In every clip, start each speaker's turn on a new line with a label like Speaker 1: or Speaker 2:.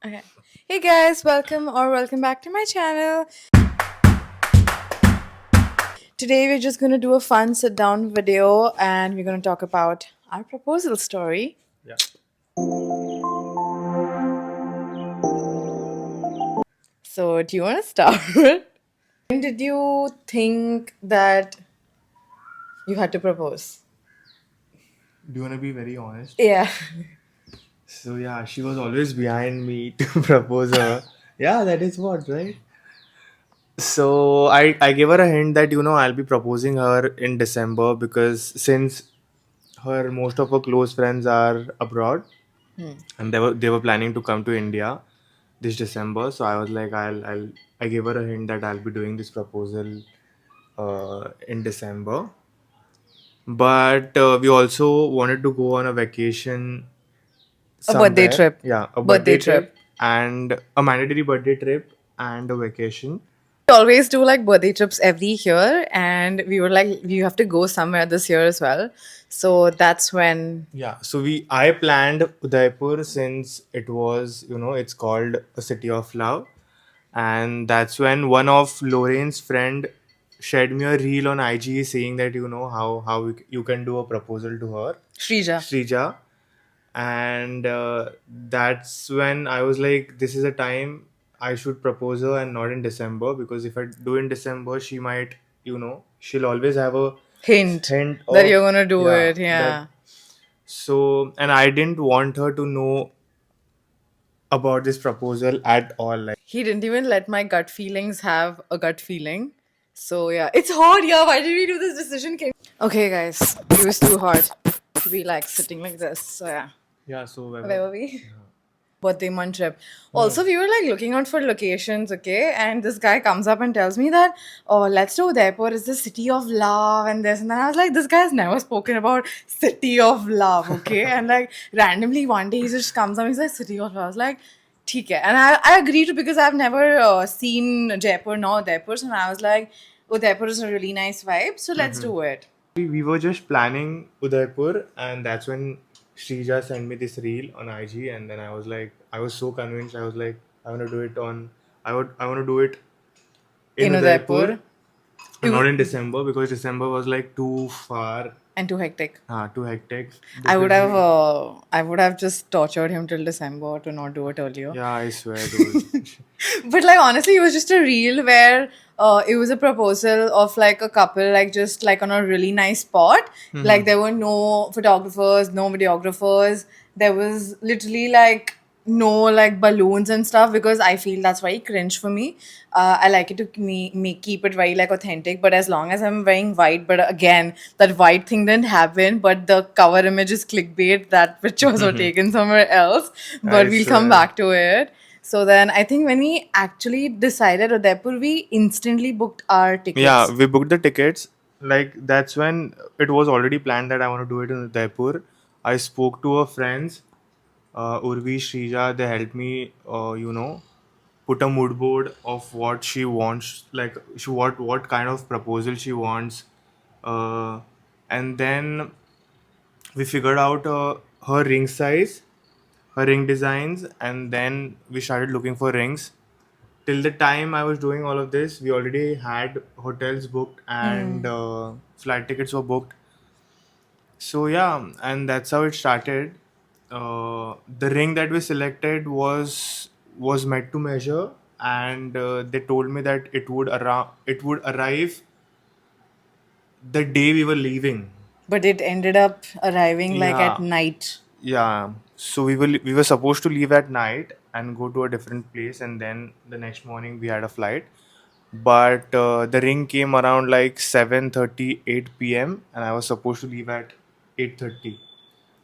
Speaker 1: Okay. Hey guys, welcome back to my channel. Today we're just going to do a fun sit down video and we're going to talk about our proposal story.
Speaker 2: Yeah.
Speaker 1: So, do you want to start? When did you think that you had to propose?
Speaker 2: Do you want to be very honest?
Speaker 1: Yeah.
Speaker 2: So yeah, she was always behind me to propose her. Yeah, that is what, right? So I gave her a hint that I'll be proposing her in December because since her most of her close friends are abroad and they were planning to come to India this December. So I was like I gave her a hint that I'll be doing this proposal in December. But we also wanted to go on a vacation
Speaker 1: A birthday
Speaker 2: somewhere.
Speaker 1: trip.
Speaker 2: Yeah, a
Speaker 1: Birthday
Speaker 2: birthday
Speaker 1: trip.
Speaker 2: trip and a mandatory birthday trip and a vacation.
Speaker 1: We always do like birthday trips every year, and we were like, we have to go somewhere this year as well. So that's when.
Speaker 2: Yeah, so I planned Udaipur since it was, it's called a city of love. And that's when one of Lorraine's friend shared me a reel on IG saying that how you can do a proposal to her,
Speaker 1: Shrija.
Speaker 2: Srija. And that's when I was like, this is a time I should propose her and not in December, because if I do in December, she might, she'll always have a
Speaker 1: Hint
Speaker 2: hint
Speaker 1: that
Speaker 2: of,
Speaker 1: you're gonna do
Speaker 2: yeah,
Speaker 1: it.
Speaker 2: that.
Speaker 1: Yeah.
Speaker 2: So, and I didn't want her to know about this proposal at all. Like,
Speaker 1: He didn't even let my gut feelings have a gut feeling. So yeah, it's hard. Yeah, why did we do this decision? Okay, guys, it was too hard to be like sitting like this. So yeah,
Speaker 2: yeah, so
Speaker 1: where were we? Birthday month trip. Also,
Speaker 2: Hmm.
Speaker 1: we were like looking out for locations, okay? And this guy comes up and tells me that, oh, let's do Udaipur. It's the city of love and this. And then I was like, this guy has never spoken about city of love, okay? And like randomly one day he just comes up and he's like, city of love. I was like, ठीक है. And I agree to because I've never seen Jaipur nor Udaipur. So I was like, Udaipur is a really nice vibe. So let's do it.
Speaker 2: We were just planning Udaipur, and that's when Shrija sent me this reel on IG, and then I was like, I was so convinced. I was like, I want to do it I want to do it in
Speaker 1: In
Speaker 2: Udaipur,
Speaker 1: Udaipur.
Speaker 2: and not in December because December was like too far,
Speaker 1: And too hectic.
Speaker 2: too hectic.
Speaker 1: I would
Speaker 2: Because
Speaker 1: have I would have just tortured him till December to not do it earlier.
Speaker 2: yeah, I swear, dude.
Speaker 1: But like honestly, it was just a reel where it was a proposal of like a couple, like just like on a really nice spot. Like there were no photographers, no videographers. There was literally like no like balloons and stuff because I feel that's very cringe for me. I like it to keep it very like authentic, but as long as I'm wearing white, but again, that white thing didn't happen. But the cover image is clickbait. That pictures were taken somewhere else, but
Speaker 2: I
Speaker 1: we'll come
Speaker 2: swear.
Speaker 1: back to it. So then I think when we actually decided Udaipur, we instantly booked our
Speaker 2: Yeah,
Speaker 1: tickets.
Speaker 2: we booked the tickets. Like, that's when it was already planned that I want to do it in Udaipur. I spoke to her friends, Urvi, Shrija. They helped me, put a mood board of what she wants, like what kind of proposal she wants, and then we figured out her ring size, her ring designs, and then we started looking for rings. Till the time I was doing all of this, we already had hotels booked and flight tickets were booked. So yeah, and that's how it started. The ring that we selected was made to measure, and they told me that it would arrive the day we were leaving.
Speaker 1: But it ended up arriving like at
Speaker 2: Yeah,
Speaker 1: night.
Speaker 2: yeah. So we were supposed to leave at night and go to a different place, and then the next morning we had a flight. But the ring came around like 7:30, 8 p.m., and I was supposed to leave at 8:30.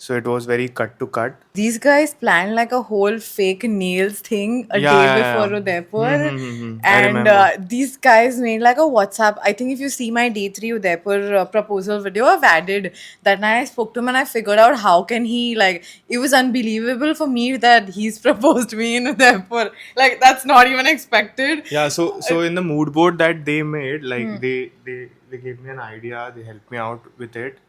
Speaker 2: So it was very cut to cut.
Speaker 1: These guys planned like a whole fake nails thing a
Speaker 2: Yeah,
Speaker 1: day
Speaker 2: yeah,
Speaker 1: before
Speaker 2: yeah.
Speaker 1: Udaipur.
Speaker 2: I
Speaker 1: And
Speaker 2: remember.
Speaker 1: these guys made like a WhatsApp. I think if you see my day three Udaipur proposal video, I've added that night. I spoke to him and I figured out how can he like. It was unbelievable for me that he's proposed to me in Udaipur. Like that's not even expected.
Speaker 2: Yeah, so in the mood board that they made, like they gave me an idea, they helped me out with it.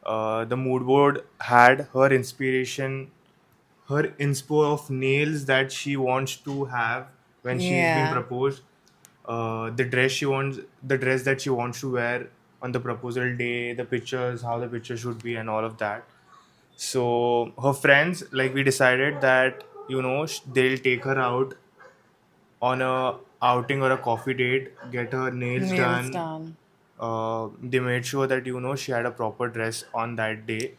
Speaker 2: The mood board had her inspiration, her inspo of nails that she wants to have when she's been
Speaker 1: Yeah.
Speaker 2: proposed, the dress that she wants to wear on the proposal day, the pictures, how the picture should be, and all of that. So her friends, like, we decided that they'll take her out on a outing or a coffee date, get her nails
Speaker 1: Nails
Speaker 2: done.
Speaker 1: done.
Speaker 2: They made sure that she had a proper dress on that day,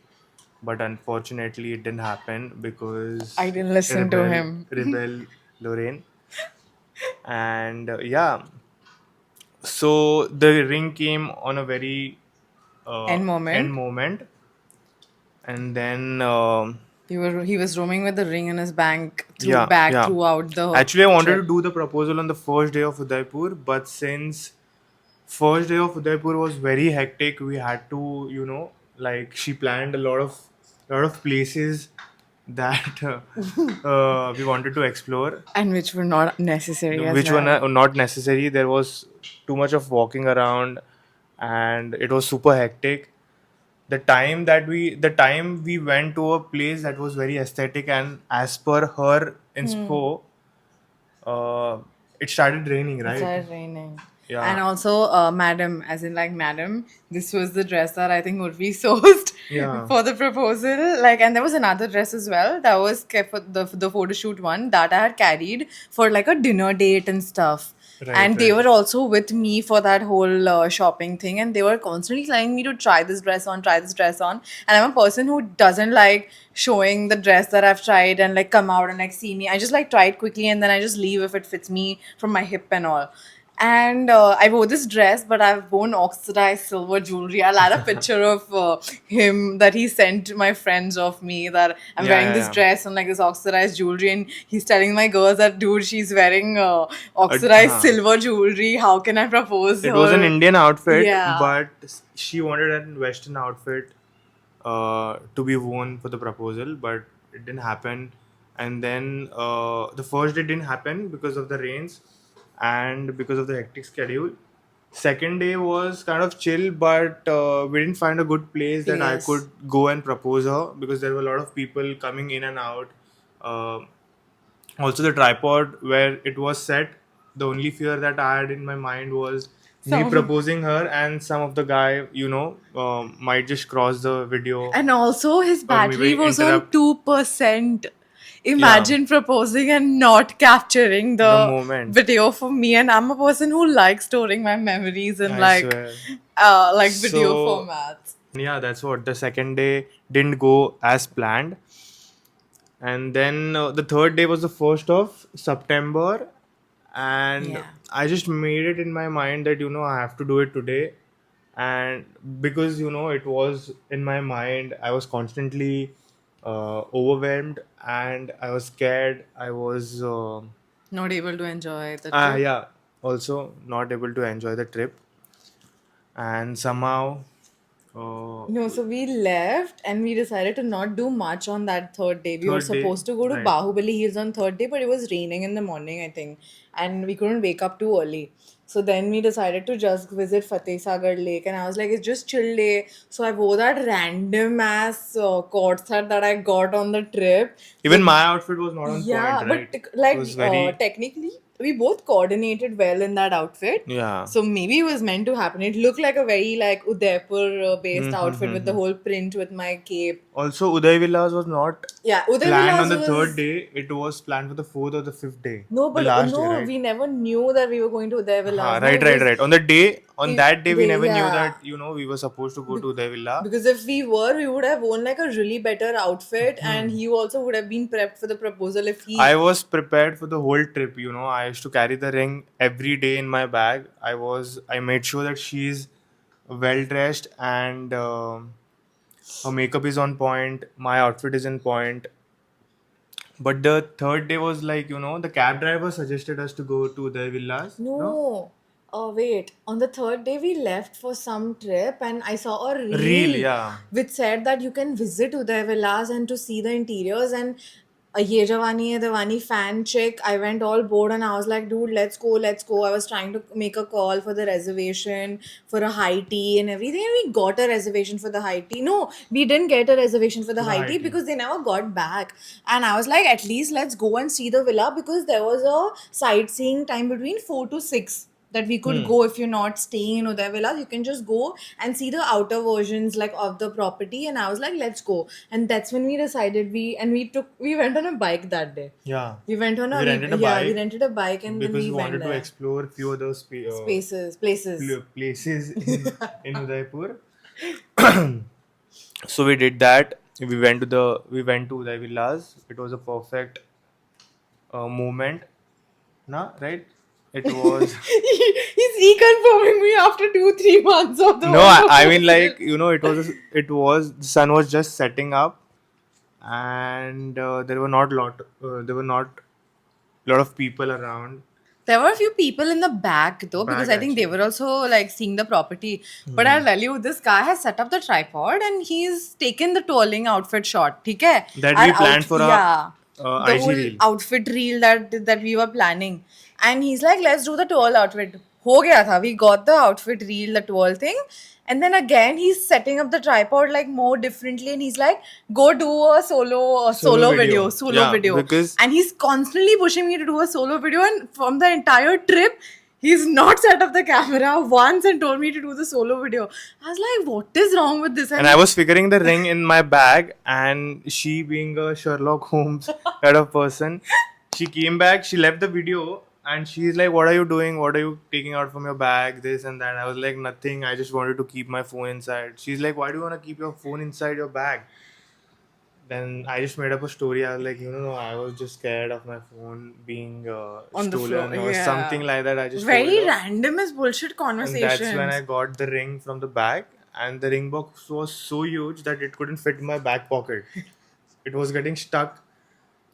Speaker 2: but unfortunately it didn't happen
Speaker 1: I
Speaker 2: because
Speaker 1: didn't listen to
Speaker 2: rebel
Speaker 1: him.
Speaker 2: rebel Lorraine. And yeah, so the ring came on a very
Speaker 1: End
Speaker 2: end
Speaker 1: moment.
Speaker 2: moment. And then
Speaker 1: He was roaming with the ring in his
Speaker 2: yeah, yeah,
Speaker 1: throughout the
Speaker 2: actually I wanted to
Speaker 1: trip.
Speaker 2: do the proposal on the first day of Udaipur, but since first day of Udaipur was very hectic, we had to, like, she planned a lot of places that we wanted to explore,
Speaker 1: And which were not necessary as
Speaker 2: which were
Speaker 1: well.
Speaker 2: not necessary. There was too much of walking around, and it was super hectic. The time we went to a place that was very aesthetic, and as per her inspo, uh, it started raining,
Speaker 1: It
Speaker 2: right?
Speaker 1: started raining. And
Speaker 2: Yeah,
Speaker 1: also, madam, as in like madam, this was the dress that I think Urvi sourced
Speaker 2: yeah,
Speaker 1: for the proposal. Like, and there was another dress as well that was kept for the photo shoot one that I had carried for like a dinner date and stuff.
Speaker 2: right,
Speaker 1: And they
Speaker 2: right.
Speaker 1: were also with me for that whole shopping thing, and they were constantly telling me to try this dress on, try this dress on. And I'm a person who doesn't like showing the dress that I've tried and like come out and like see me. I just like try it quickly and then I just leave if it fits me from my hip and all. And I wore this dress, but I've worn oxidized silver jewelry. I'll add a picture of him that he sent my friends of me that I'm
Speaker 2: Yeah,
Speaker 1: wearing
Speaker 2: yeah,
Speaker 1: this
Speaker 2: yeah.
Speaker 1: dress and like this oxidized jewelry, and he's telling my girls that dude, she's wearing oxidized
Speaker 2: Huh.
Speaker 1: silver jewelry. How can I propose
Speaker 2: It was an
Speaker 1: her?
Speaker 2: Indian outfit,
Speaker 1: Yeah.
Speaker 2: but she wanted a Western outfit to be worn for the proposal, but it didn't happen. And then the first day didn't happen because of the rains and because of the hectic schedule. Second day was kind of chill, but we didn't find a good place that I
Speaker 1: Place.
Speaker 2: could go and propose her because there were a lot of people coming in and out. Uh, Also, the tripod where it was set, the only fear that I had in my mind was me
Speaker 1: Some
Speaker 2: proposing her, and some of the guy, might just cross the video
Speaker 1: And also, his
Speaker 2: or
Speaker 1: battery
Speaker 2: maybe
Speaker 1: was on
Speaker 2: interrupt.
Speaker 1: 2%.
Speaker 2: Yeah,
Speaker 1: Imagine proposing and not capturing
Speaker 2: the
Speaker 1: the
Speaker 2: moment.
Speaker 1: video for me. And I'm a person who likes storing my memories in
Speaker 2: I swear.
Speaker 1: like video
Speaker 2: So
Speaker 1: formats.
Speaker 2: yeah, that's what the second day didn't go as planned. And then the third day was the 1st of September, and
Speaker 1: Yeah.
Speaker 2: I just made it in my mind that I have to do it today. And because it was in my mind, I was constantly overwhelmed, and I was scared. I was
Speaker 1: Not able to enjoy the trip.
Speaker 2: yeah, also not able to enjoy the trip. And somehow uh,
Speaker 1: No, so we left and we decided to not do much on that third day. We were
Speaker 2: third day,
Speaker 1: supposed to go to
Speaker 2: right?
Speaker 1: Bahubali Hills on third day, but it was raining in the morning, I think, and we couldn't wake up too early. So then we decided to just visit Fateh Sagar Lake, and I was like, it's just chill day. So I wore that random ass cord set that I got on the trip
Speaker 2: Even
Speaker 1: with
Speaker 2: my outfit was not on point,
Speaker 1: yeah, but
Speaker 2: right? It
Speaker 1: like
Speaker 2: was very,
Speaker 1: technically, we both coordinated well in that outfit.
Speaker 2: yeah.
Speaker 1: So maybe it was meant to happen. It looked like a very like Udaipur based outfit with the
Speaker 2: Mm-hmm.
Speaker 1: whole print with my cape.
Speaker 2: Also, Uday Villas was not
Speaker 1: Yeah, Uday
Speaker 2: planned on
Speaker 1: Villas
Speaker 2: the third
Speaker 1: was
Speaker 2: day. It was planned for the fourth or the fifth day,
Speaker 1: no,
Speaker 2: the
Speaker 1: but
Speaker 2: last day,
Speaker 1: no,
Speaker 2: right?
Speaker 1: we never knew that we were going to Uday Villas. No,
Speaker 2: Right,
Speaker 1: it
Speaker 2: right,
Speaker 1: was
Speaker 2: right. On that day, we never knew
Speaker 1: yeah.
Speaker 2: that we were supposed to go to Uday Villa.
Speaker 1: Because if we were, we would have worn like a really better outfit, and he also would have been prepped for the proposal if he
Speaker 2: I was prepared for the whole trip. I used to carry the ring every day in my bag. I made sure that she's well dressed, and her makeup is on point. My outfit is in point. But the third day was like, the cab driver suggested us to go to the villas. No?
Speaker 1: No. Oh, wait. On the third day, we left for some trip, and I saw a
Speaker 2: Real,
Speaker 1: reel
Speaker 2: yeah.
Speaker 1: which said that you can visit Uday Villas and to see the interiors. And a Ye Jawani Hai Diwani fan chick. I went all bored and I was like, dude, let's go, let's go. I was trying to make a call for the reservation for a high tea and everything. And we got a reservation for the high tea. No, we didn't get a reservation for the
Speaker 2: For the
Speaker 1: high
Speaker 2: high
Speaker 1: tea
Speaker 2: tea.
Speaker 1: because they never got back. And I was like, at least let's go and see the villa because there was a sightseeing time between 4 to 6 that we could go if you're not staying in Uday Villas. You can just go and see the outer versions like of the property. And I was like, let's go. And that's when we decided we went on a bike that day.
Speaker 2: Yeah.
Speaker 1: We went on a
Speaker 2: We rented a
Speaker 1: yeah, we
Speaker 2: bike
Speaker 1: rented a bike and then
Speaker 2: because
Speaker 1: we
Speaker 2: we
Speaker 1: went
Speaker 2: wanted to
Speaker 1: there.
Speaker 2: explore few other
Speaker 1: Places.
Speaker 2: places in Udaipur. So we did that. We went to Uday Villas. It was a perfect moment. Na, right? It was
Speaker 1: He's reconfirming me after 2-3 months of the
Speaker 2: no,
Speaker 1: whole
Speaker 2: I mean
Speaker 1: proposal.
Speaker 2: like the sun was just setting up, and there were not lot of people around
Speaker 1: There were a few people in the back though, because
Speaker 2: back
Speaker 1: I think they
Speaker 2: actually
Speaker 1: were also like seeing the property. But I'll tell you, this guy has set up the tripod and he's taken the twirling outfit shot. Okay,
Speaker 2: that we planned for a
Speaker 1: yeah, the
Speaker 2: IG
Speaker 1: whole
Speaker 2: reel.
Speaker 1: outfit reel that we were planning, and he's like, let's do the twirl outfit. हो गया था. We got the outfit reel, the twirl thing. And then again, he's setting up the tripod like more differently, and he's like, "Go do a
Speaker 2: Solo
Speaker 1: video,
Speaker 2: video.
Speaker 1: solo
Speaker 2: Yeah,
Speaker 1: video."
Speaker 2: because
Speaker 1: And he's constantly pushing me to do a solo video. And from the entire trip, he's not set up the camera once and told me to do the solo video. I was like, "What is wrong with this?"
Speaker 2: and I was figuring the ring in my bag, and she being a Sherlock Holmes kind of person, she came back, she left the video, and she's like, "What are you doing? What are you taking out from your bag? This and that." I was like, "Nothing. I just wanted to keep my phone inside." She's like, "Why do you want to keep your phone inside your bag?" Then I just made up a story. I was like, no, I was just scared of my phone being
Speaker 1: on the floor.
Speaker 2: stolen or
Speaker 1: Yeah.
Speaker 2: something like that. I just told
Speaker 1: Very
Speaker 2: her.
Speaker 1: random as bullshit
Speaker 2: And that's when
Speaker 1: conversations.
Speaker 2: I got the ring from the bag, and the ring box was so huge that it couldn't fit in my back pocket. It was getting stuck,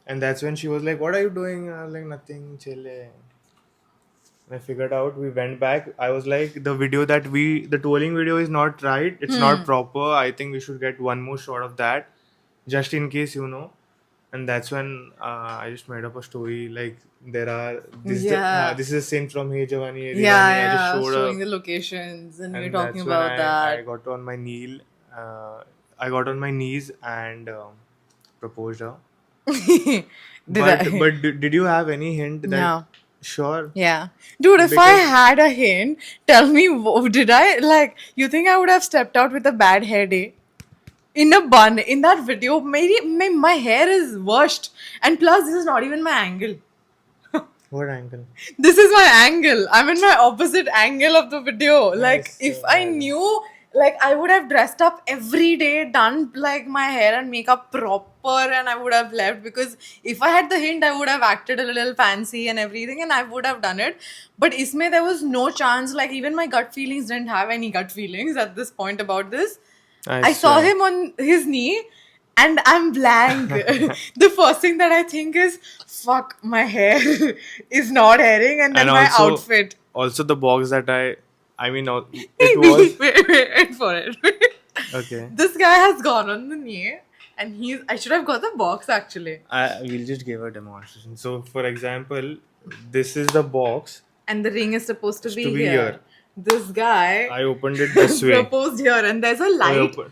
Speaker 2: and that's when she was like, "What are you doing?" I was like, "Nothing, chill." And I figured out. We went back. I was like, the twirling video is not right. It's not proper. I think we should get one more shot of that, just in case. And that's when I just made up a story like
Speaker 1: Yeah.
Speaker 2: this is a scene from Hey Jawani Hai
Speaker 1: Yeah,
Speaker 2: Diwani. I just
Speaker 1: yeah.
Speaker 2: showed
Speaker 1: Showing
Speaker 2: her,
Speaker 1: the locations and we were
Speaker 2: and
Speaker 1: talking
Speaker 2: that's when
Speaker 1: about
Speaker 2: I
Speaker 1: that.
Speaker 2: got on my knee. I got on my knees and proposed her.
Speaker 1: Did I?
Speaker 2: But did you have any hint that
Speaker 1: No.
Speaker 2: sure
Speaker 1: Yeah. Dude, if I
Speaker 2: because
Speaker 1: had a hint, tell me, did I? Like, you think I would have stepped out with a bad hair day? In a bun. In that video, maybe my hair is washed. And plus, this is not even my angle.
Speaker 2: what angle?
Speaker 1: This is my angle. I'm in my opposite angle of the video. Like, if I
Speaker 2: swear.
Speaker 1: knew, like, I would have dressed up every day, done like my hair and makeup proper, and I would have left because if I had the hint, I would have acted a little fancy and everything, and I would have done it. But isme there was no chance. Like, even my gut feelings didn't have any gut feelings at this point about this.
Speaker 2: I
Speaker 1: I saw
Speaker 2: swear.
Speaker 1: him on his knee and I'm blank. The first thing that I think is, fuck, my hair is not hairing, and then
Speaker 2: And
Speaker 1: my
Speaker 2: also
Speaker 1: outfit.
Speaker 2: also the box that I mean it
Speaker 1: Wait,
Speaker 2: was
Speaker 1: wait for it.
Speaker 2: okay.
Speaker 1: This guy has gone on the knee and I should have got the box actually.
Speaker 2: We'll just give a demonstration. So, for example, this is the box.
Speaker 1: And the ring is supposed to
Speaker 2: It's
Speaker 1: be
Speaker 2: to be
Speaker 1: here.
Speaker 2: here.
Speaker 1: This guy
Speaker 2: I opened it this way.
Speaker 1: proposed here, and there's a light
Speaker 2: open-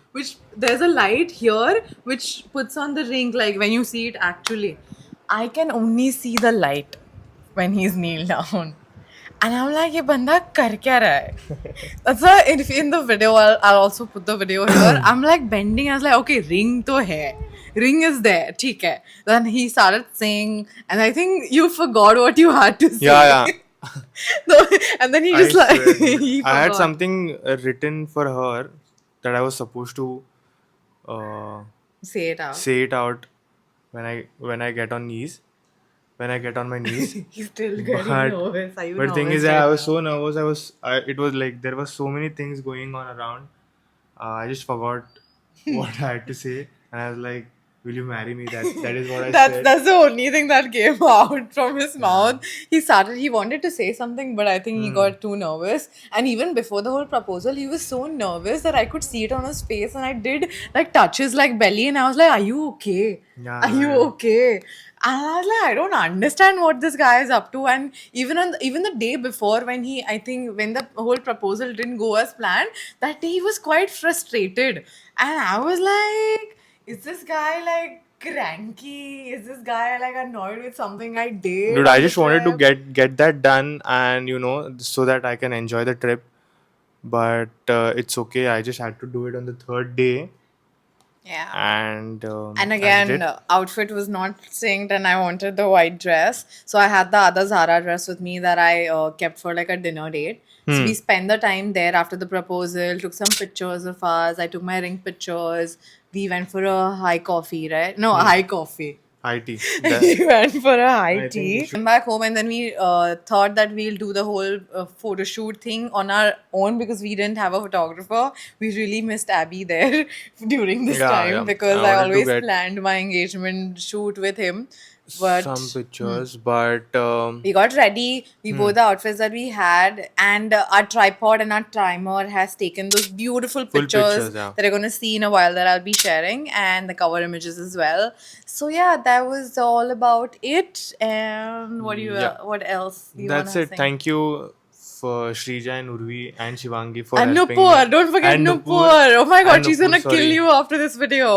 Speaker 1: there's a light here which puts on the ring, like when you see it actually. I can only see the light when he's kneeled down. And I'm like, ये बंदा कर क्या रहा है? That's why in the video, I'll also put the video here. I'm like bending. I was like, okay, ring to hai. Ring is there. ठीक है. Then he started saying, and I think you forgot what you had to say.
Speaker 2: Yeah, yeah.
Speaker 1: No, and then he
Speaker 2: I
Speaker 1: just like
Speaker 2: swear, dude.
Speaker 1: he
Speaker 2: I had
Speaker 1: forgot.
Speaker 2: something written for her that I was supposed to
Speaker 1: Say it out.
Speaker 2: say it out when I get on knees. When I get on my knees.
Speaker 1: He's still getting
Speaker 2: But
Speaker 1: nervous. Are you
Speaker 2: but thing
Speaker 1: nervous
Speaker 2: is, I
Speaker 1: right
Speaker 2: was
Speaker 1: now?
Speaker 2: so nervous. It was like there were so many things going on around. I just forgot what I had to say, and I was like, will you marry me? That is what I
Speaker 1: That's
Speaker 2: said.
Speaker 1: that's the only thing that came out from his mouth. He wanted to say something, but I think he got too nervous. And even before the whole proposal, he was so nervous that I could see it on his face. And I did like touches like belly, and I was like, "Are you okay?
Speaker 2: Yeah,
Speaker 1: Are you
Speaker 2: yeah.
Speaker 1: okay?" And I was like, I don't understand what this guy is up to. And even the day before, I think when the whole proposal didn't go as planned, that day he was quite frustrated. And I was like, is this guy like cranky? Is this guy like annoyed with something I did
Speaker 2: Dude, I
Speaker 1: on the
Speaker 2: just wanted to
Speaker 1: trip?
Speaker 2: get that done, and so that I can enjoy the trip. But it's okay. I just had to do it on the third day,
Speaker 1: Yeah.
Speaker 2: and
Speaker 1: And
Speaker 2: I did
Speaker 1: again,
Speaker 2: it.
Speaker 1: outfit was not synced, and I wanted the white dress. So I had the other Zara dress with me that I kept for like a dinner date. So we spent the time there after the proposal, took some pictures of us. I took my ring pictures. We went for a high coffee, right? No, a high coffee.
Speaker 2: IT.
Speaker 1: We went for a high
Speaker 2: I think we
Speaker 1: tea.
Speaker 2: should.
Speaker 1: Came back home, and then we thought that we'll do the whole photo shoot thing on our own because we didn't have a photographer. We really missed Abby there during this
Speaker 2: Yeah,
Speaker 1: time
Speaker 2: yeah.
Speaker 1: because
Speaker 2: I
Speaker 1: I
Speaker 2: wanted to
Speaker 1: always
Speaker 2: get
Speaker 1: planned my engagement shoot with him.
Speaker 2: some
Speaker 1: But
Speaker 2: pictures, but
Speaker 1: we got ready. We wore the outfits that we had, and our tripod and our timer has taken those beautiful
Speaker 2: full
Speaker 1: pictures
Speaker 2: pictures. Yeah,
Speaker 1: that you're gonna see in a while that I'll be sharing, and the cover images as well. So yeah, that was all about it. And
Speaker 2: yeah.
Speaker 1: what else do you
Speaker 2: That's
Speaker 1: wanna
Speaker 2: it.
Speaker 1: say?
Speaker 2: Thank you for Shrija and Urvi and Shivangi for
Speaker 1: And
Speaker 2: helping me,
Speaker 1: Nupur, don't forget
Speaker 2: and Nupur
Speaker 1: Nupur. Oh my god,
Speaker 2: and
Speaker 1: she's
Speaker 2: Nupur.
Speaker 1: gonna kill
Speaker 2: Sorry,
Speaker 1: you after this video.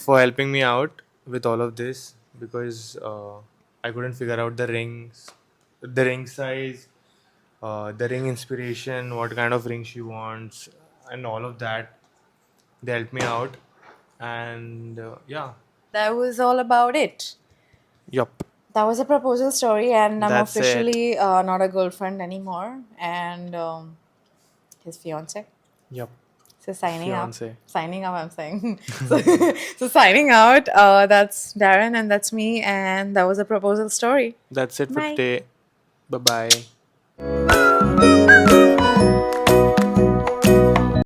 Speaker 2: for helping me out with all of this because I couldn't figure out the ring size, the ring inspiration, what kind of ring she wants, and all of that. They helped me out, and yeah,
Speaker 1: That was all about it.
Speaker 2: yup,
Speaker 1: That was a proposal story, and I'm
Speaker 2: that's it.
Speaker 1: officially not a girlfriend anymore, and his fiance.
Speaker 2: Yup,
Speaker 1: So signing up,
Speaker 2: fiance.
Speaker 1: signing up. I'm saying. So, so signing out. That's Darren, and that's me, and that was a proposal story.
Speaker 2: That's it for
Speaker 1: Bye.
Speaker 2: today. Bye bye.